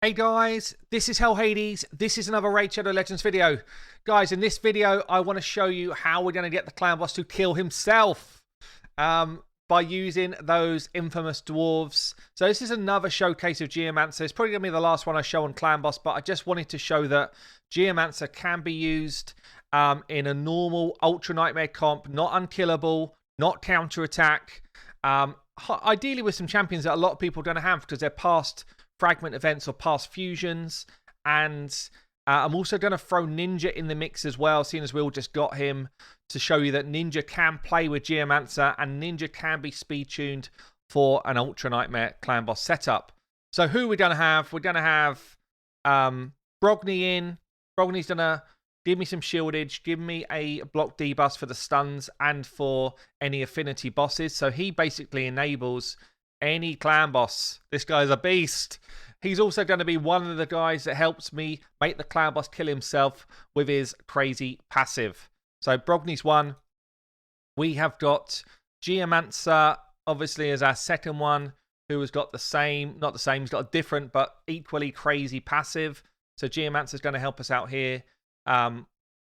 Hey guys, this is Hell Hades. This is another Raid Shadow Legends video. Guys, in this video, I want to show you how we're going to get the clan boss to kill himself by using those infamous dwarves. So this is another showcase of GEOMANCER. It's probably going to be the last one I show on clan boss, but I just wanted to show that GEOMANCER can be used in a normal Ultra Nightmare comp, not unkillable, not counter-attack. Ideally with some champions that a lot of people don't have because they're past fragment events or past fusions, and I'm also going to throw Ninja in the mix as well, seeing as we all just got him, to show you that Ninja can play with GEOMANCER and Ninja can be speed tuned for an Ultra Nightmare clan boss setup. So who are we going to have? We're going to have Brogni in. Brogni's going to give me some shieldage, give me a block debuff for the stuns and for any affinity bosses. So he basically enables any clan boss. This guy's a beast. He's also going to be one of the guys that helps me make the clan boss kill himself with his crazy passive. So Brogni's one. We have got GEOMANCER, obviously, as our second one, who has got the same, not the same, he's got a different but equally crazy passive. So GEOMANCER is going to help us out here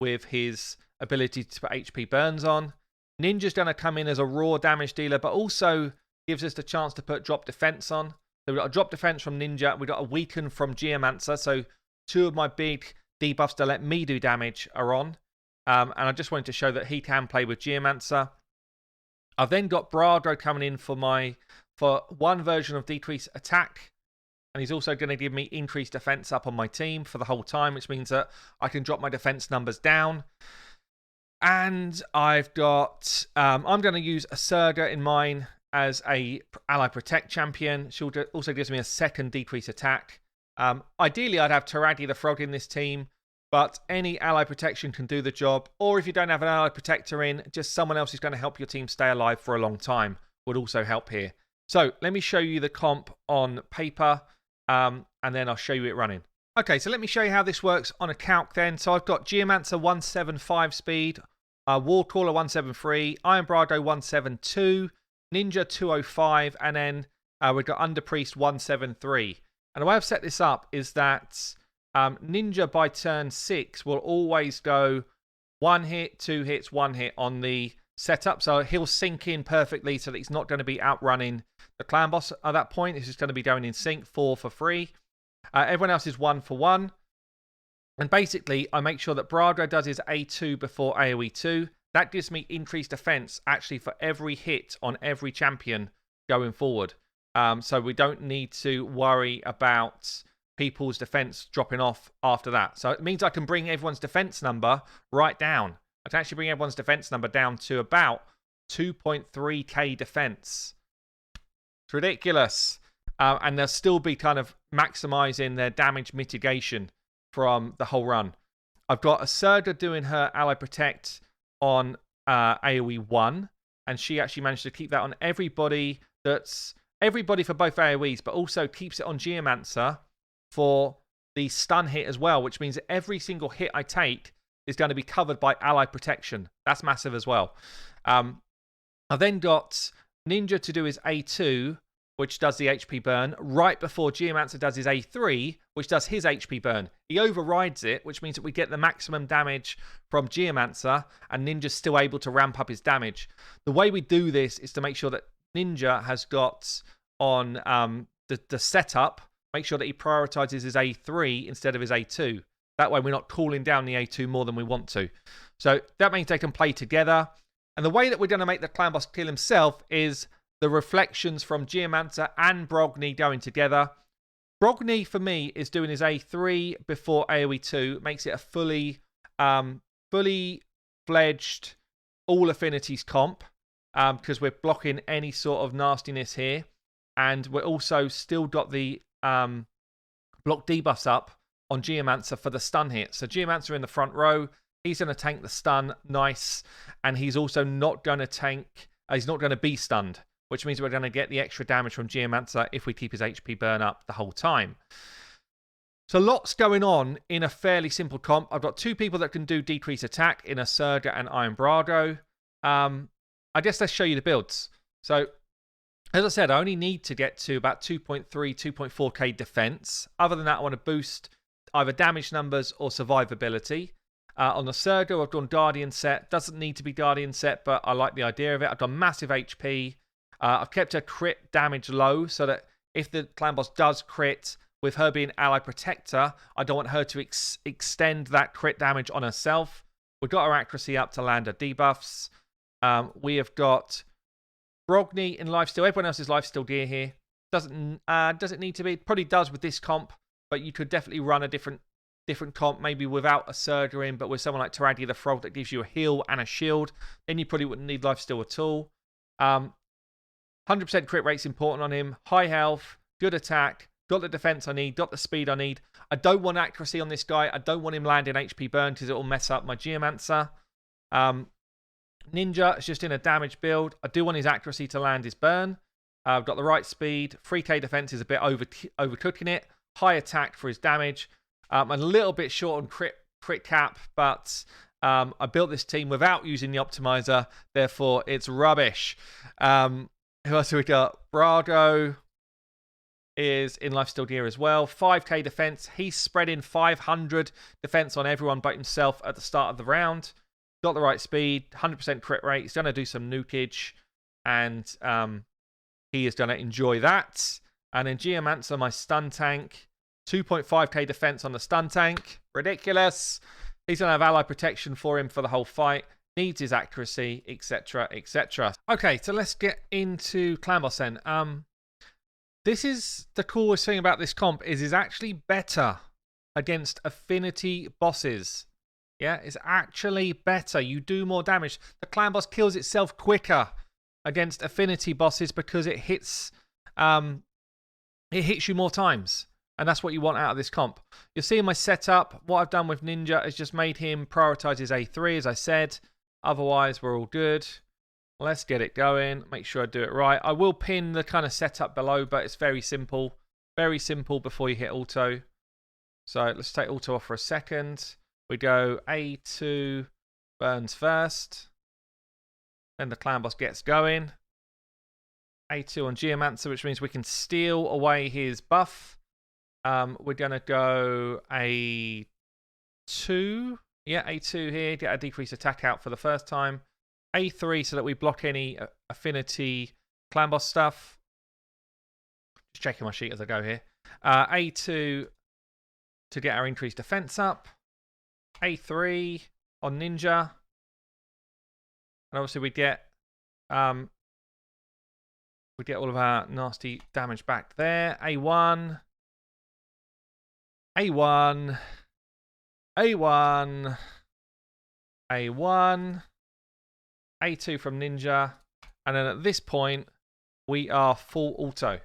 with his ability to put HP burns on. Ninja's going to come in as a raw damage dealer, but also gives us the chance to put drop defense on. So we've got a drop defense from Ninja. We've got a weaken from GEOMANCER. So two of my big debuffs to let me do damage are on. And I just wanted to show that he can play with GEOMANCER. I've then got Brado coming in for one version of decrease attack. And he's also going to give me increased defense up on my team for the whole time, which means that I can drop my defense numbers down. And I've got, I'm going to use Asurga in mine as a ally protect champion. She also gives me a second decrease attack. Ideally, I'd have Taradi the Frog in this team, but any ally protection can do the job. Or if you don't have an ally protector in, just someone else who's going to help your team stay alive for a long time would also help here. So let me show you the comp on paper, and then I'll show you it running. Okay, so let me show you how this works on a calc then. So I've got GEOMANCER 175 speed, Warcaller 173, Iron Brado 172, Ninja 205, and then we've got Underpriest 173. And the way I've set this up is that Ninja by turn 6 will always go 1 hit, 2 hits, 1 hit on the setup. So he'll sink in perfectly so that he's not going to be outrunning the clan boss at that point. It's just going to be going in sync 4 for free. Everyone else is 1 for 1. And basically, I make sure that Brado does his A2 before AoE 2. That gives me increased defense actually for every hit on every champion going forward. So we don't need to worry about people's defense dropping off after that. So it means I can bring everyone's defense number right down. I can actually bring everyone's defense number down to about 2.3k defense. It's ridiculous. And they'll still be kind of maximizing their damage mitigation from the whole run. I've got Asurga doing her ally protect on AoE 1, and she actually managed to keep that on everybody for both AoEs, but also keeps it on GEOMANCER for the stun hit as well, which means that every single hit I take is going to be covered by ally protection. That's massive as well. I've then got Ninja to do his A2, which does the HP burn, right before GEOMANCER does his A3, which does his HP burn. He overrides it, which means that we get the maximum damage from GEOMANCER, and Ninja's still able to ramp up his damage. The way we do this is to make sure that Ninja has got on the setup, make sure that he prioritizes his A3 instead of his A2. That way we're not cooling down the A2 more than we want to. So that means they can play together. And the way that we're going to make the clan boss kill himself is the reflections from GEOMANCER and Brogni going together. Brogni, for me, is doing his A3 before AoE 2. Makes it a fully fledged all affinities comp, because we're blocking any sort of nastiness here. And we're also still got the block debuffs up on GEOMANCER for the stun hit. So GEOMANCER in the front row, he's going to tank the stun, nice. And he's also not going to tank, he's not going to be stunned, which means we're going to get the extra damage from GEOMANCER if we keep his HP burn up the whole time. So lots going on in a fairly simple comp. I've got two people that can do decrease attack in Asurga and Iron Brado. I guess let's show you the builds. So As I said, I only need to get to about 2.3, 2.4k defense. Other than that, I want to boost either damage numbers or survivability. On the Surgo, I've done Guardian set. Doesn't need to be Guardian set, but I like the idea of it. I've done massive HP. I've kept her crit damage low so that if the clan boss does crit, with her being ally protector, I don't want her to extend that crit damage on herself. We've got her accuracy up to land her debuffs. We have got Brogni in lifesteal. Everyone else's lifesteal gear here. Does it need to be? It probably does with this comp, but you could definitely run a different comp, maybe without a Surger in, but with someone like Taradia the Frog that gives you a heal and a shield. Then you probably wouldn't need lifesteal at all. 100% crit rate's important on him. High health, good attack, got the defense I need, got the speed I need. I don't want accuracy on this guy. I don't want him landing HP burn because it will mess up my Geomancer. Ninja is just in a damage build. I do want his accuracy to land his burn. I've got the right speed. 3k defense is a bit overcooking it. High attack for his damage. I'm a little bit short on crit cap, but I built this team without using the optimizer. Therefore, it's rubbish. Who else have we got? Brago is in lifesteal gear as well. 5k defense. He's spreading 500 defense on everyone but himself at the start of the round. Got the right speed. 100% crit rate. He's going to do some nukage. And he is going to enjoy that. And then Geomancer, my stun tank. 2.5k defense on the stun tank. Ridiculous. He's going to have ally protection for him for the whole fight. Needs his accuracy, etc., etc. Okay, so let's get into Clan Boss then. This is the coolest thing about this comp is actually better against affinity bosses. Yeah, it's actually better. You do more damage. The Clan Boss kills itself quicker against affinity bosses because it hits you more times. And that's what you want out of this comp. You'll see in my setup, what I've done with Ninja is just made him prioritize his A3, as I said. Otherwise, we're all good. Let's get it going. Make sure I do it right. I will pin the kind of setup below, but it's very simple. Very simple before you hit auto. So let's take auto off for a second. We go A2 burns first. Then the Clan Boss gets going. A2 on Geomancer, which means we can steal away his buff. We're going to go A2. Yeah, A2 here. Get a decreased attack out for the first time. A3 so that we block any affinity Clan Boss stuff. Just checking my sheet as I go here. A2 to get our increased defense up. A3 on Ninja. And obviously we get all of our nasty damage back there. A1. A1. A1. A1. A2 from Ninja. And then at this point, we are full auto.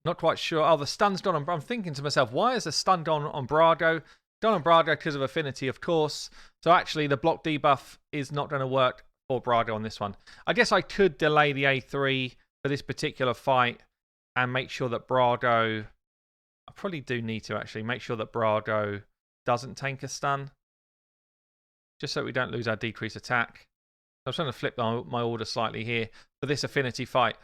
Not quite sure. Oh, the stun's gone on. I'm thinking to myself, why is the stun gone on Brago? Gone on Brago because of affinity, of course. So actually, the block debuff is not going to work for Brago on this one. I guess I could delay the A3 for this particular fight and make sure that Brago... I probably do need to actually make sure that Brago doesn't tank a stun. Just so we don't lose our decreased attack. I'm trying to flip my order slightly here for this affinity fight.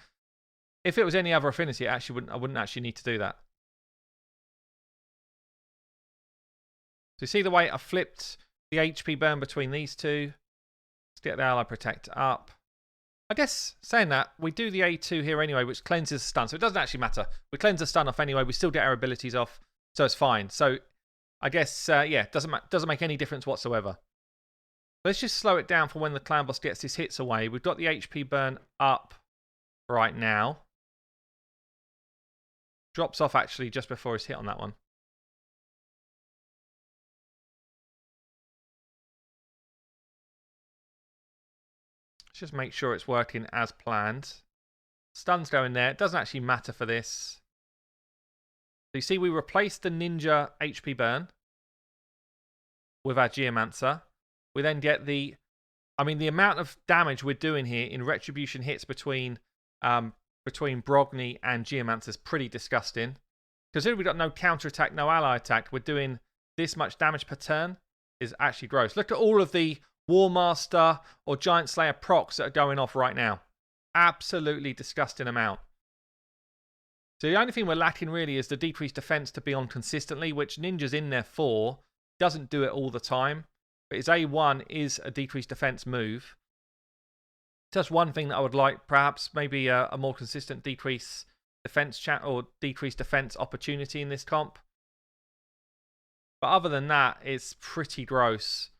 If it was any other affinity, I wouldn't actually need to do that. So you see the way I flipped the HP burn between these two. Let's get the ally protect up. I guess, saying that, we do the A2 here anyway, which cleanses the stun. So it doesn't actually matter. We cleanse the stun off anyway. We still get our abilities off. So it's fine. So I guess, yeah, doesn't make any difference whatsoever. Let's just slow it down for when the Clan Boss gets his hits away. We've got the HP burn up right now. Drops off actually just before his hit on that one. Let's just make sure it's working as planned. Stun's going there. It doesn't actually matter for this. So you see we replaced the Ninja HP burn with our Geomancer. We then get the... I mean, the amount of damage we're doing here in retribution hits between Brogni and Geomancer is pretty disgusting. Considering we've got no counter attack, no ally attack, we're doing this much damage per turn is actually gross. Look at all of the War Master or Giant Slayer procs that are going off right now. Absolutely disgusting amount. So the only thing we're lacking really is the decreased defense to be on consistently, which Ninja's in there for. Doesn't do it all the time. But his A1 is a decreased defense move. Just one thing that I would like, perhaps maybe a more consistent decrease defense chat or decreased defense opportunity in this comp. But other than that, it's pretty gross.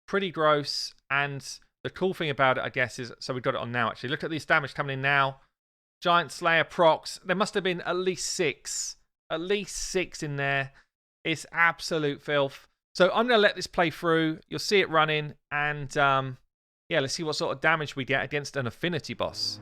Pretty gross. And the cool thing about it, I guess, is, so we've got it on now actually. Look at this damage coming in now. Giant Slayer procs. There must have been at least 6. At least 6 in there. It's absolute filth. So I'm going to let this play through. You'll see it running. And yeah, let's see what sort of damage we get against an affinity boss.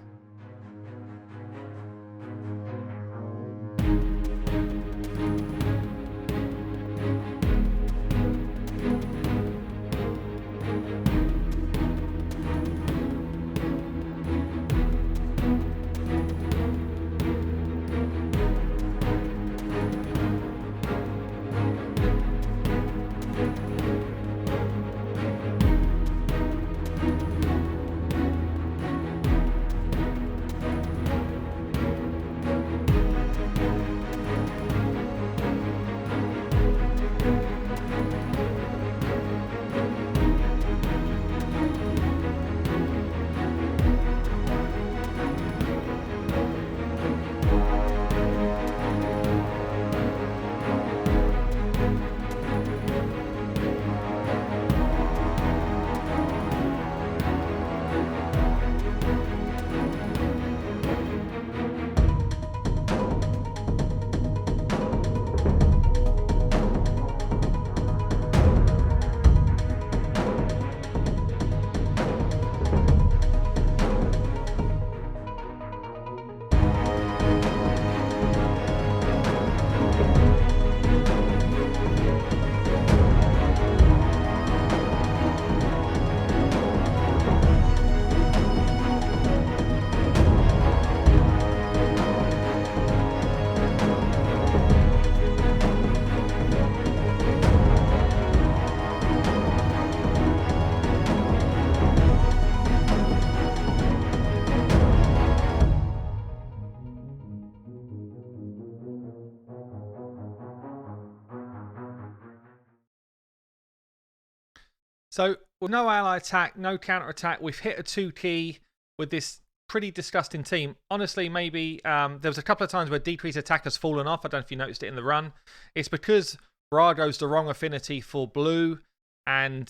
So, with no ally attack, no counter attack, we've hit a 2-key with this pretty disgusting team. Honestly, maybe there was a couple of times where decrease attack has fallen off. I don't know if you noticed it in the run. It's because Brago's the wrong affinity for blue, and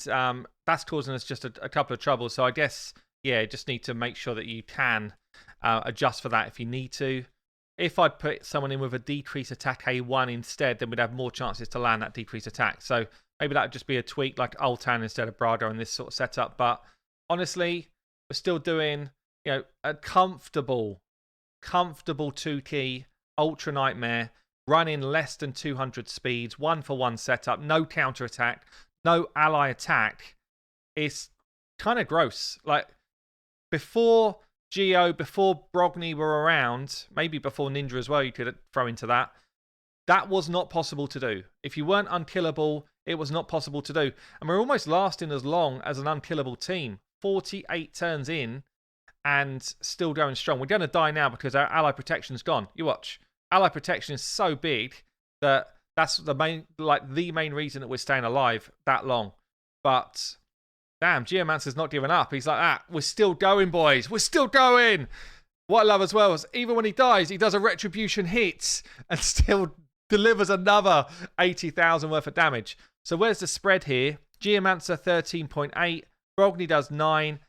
that's causing us just a couple of troubles. So I guess, yeah, just need to make sure that you can adjust for that if you need to. If I'd put someone in with a decrease attack A1 instead, then we'd have more chances to land that decrease attack. So maybe that would just be a tweak like Ultan instead of Brago in this sort of setup. But honestly, we're still doing, you know, a comfortable 2-key Ultra Nightmare, running less than 200 speeds, 1-for-1 setup, no counter attack, no ally attack. It's kind of gross. Like, before Geo, before Brogni were around, maybe before Ninja as well, you could throw into that. That was not possible to do. If you weren't unkillable, it was not possible to do. And we're almost lasting as long as an unkillable team. 48 turns in and still going strong. We're going to die now because our ally protection's gone. You watch. Ally protection is so big that that's the main reason that we're staying alive that long. But damn, GEOMANCER's not giving up. He's like, we're still going, boys. We're still going. What I love as well is even when he dies, he does a retribution hit and still delivers another 80,000 worth of damage. So where's the spread here? GEOMANCER 13.8. Brogni does 9.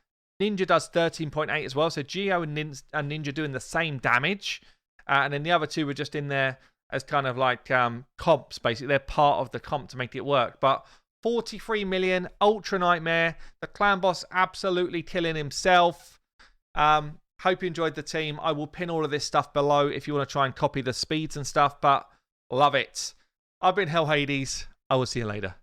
Ninja does 13.8 as well. So Geo and Ninja doing the same damage. And then the other two were just in there as kind of like comps, basically. They're part of the comp to make it work. But 43 million, Ultra Nightmare. The clan boss absolutely killing himself. Hope you enjoyed the team. I will pin all of this stuff below if you want to try and copy the speeds and stuff. But love it. I've been Hell Hades. I will see you later.